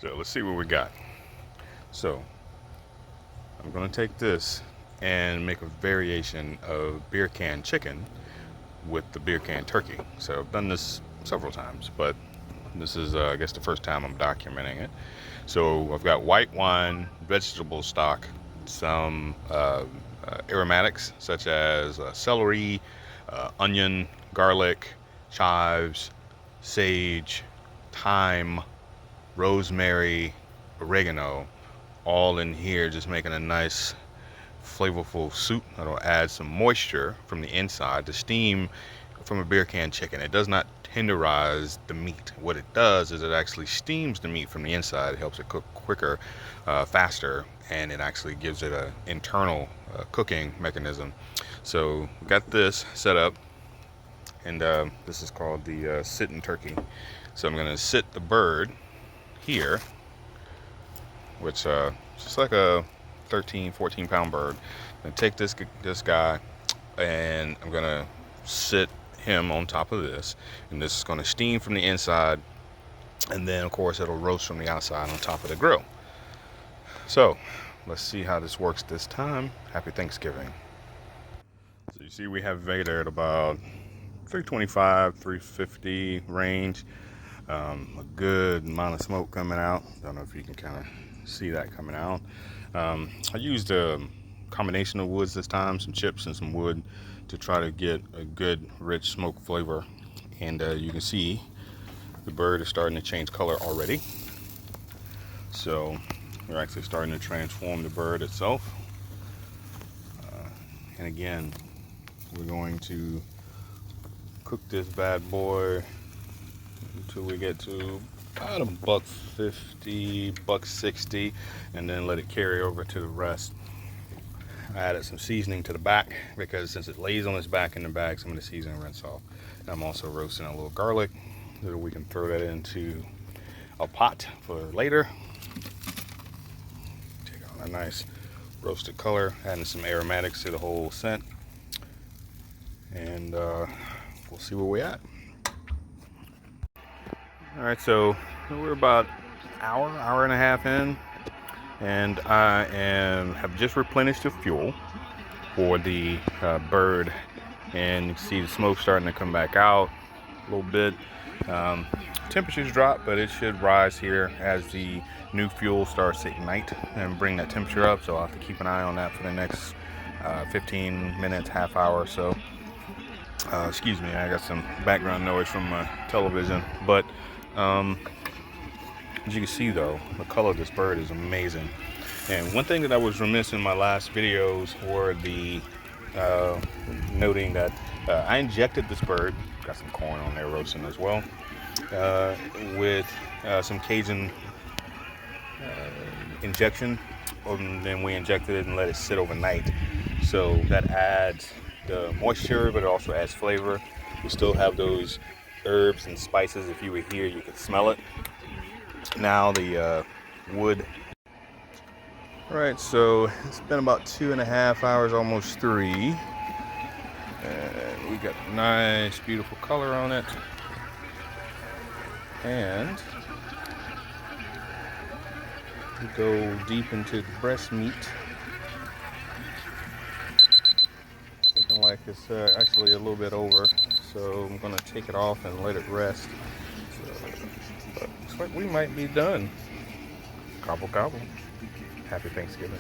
So let's see what we got. So I'm gonna take this and make a variation of beer can chicken with the beer can turkey. So I've done this several times, but this is I guess the first time I'm documenting it. So I've got white wine, vegetable stock, some aromatics such as celery, onion, garlic, chives, sage, thyme, rosemary, oregano, all in here, just making a nice flavorful soup that'll add some moisture from the inside. The steam from a beer can chicken, it does not tenderize the meat. What it does is it actually steams the meat from the inside. It helps it cook quicker, faster, and it actually gives it an internal cooking mechanism. So we got this set up, and this is called the sitting turkey. So I'm going to sit the bird here, which just like a 13-14 pound bird. I'm gonna take this guy, and I'm gonna sit him on top of this, and this is gonna steam from the inside, and then of course it'll roast from the outside on top of the grill. So let's see how this works this time. Happy Thanksgiving. So you see we have Vader at about 325, 350 range. A good amount of smoke coming out. Don't know if you can kind of see that coming out. I used a combination of woods this time, some chips and some wood, to try to get a good rich smoke flavor. And you can see the bird is starting to change color already. So we're actually starting to transform the bird itself. And again, we're going to cook this bad boy until we get to about $1.50, $1.60, and then let it carry over to the rest. I added some seasoning to the back because since it lays on its back in the bag, some of the seasoning rinse off. And I'm also roasting a little garlic so that we can throw that into a pot for later. Take on a nice roasted color, adding some aromatics to the whole scent, and we'll see where we're at. All right, so we're about hour and a half in, and I have just replenished the fuel for the bird, and you can see the smoke starting to come back out a little bit. Temperatures drop, but it should rise here as the new fuel starts to ignite and bring that temperature up. So I'll have to keep an eye on that for the next 15 minutes, half hour or so. Excuse me, I got some background noise from my television, but as you can see though, the color of this bird is amazing. And one thing that I was remiss in my last videos were the noting that I injected this bird, got some corn on there roasting as well, with some Cajun injection, and then we injected it and let it sit overnight. So that adds the moisture, but it also adds flavor. We still have those herbs and spices. If you were here, you could smell it. Now the wood. All right, so it's been about 2.5 hours, almost 3, and we got nice, beautiful color on it. And we go deep into the breast meat. Looking like it's actually a little bit over, so I'm gonna take it off and let it rest. But looks like we might be done. Gobble gobble. Happy Thanksgiving.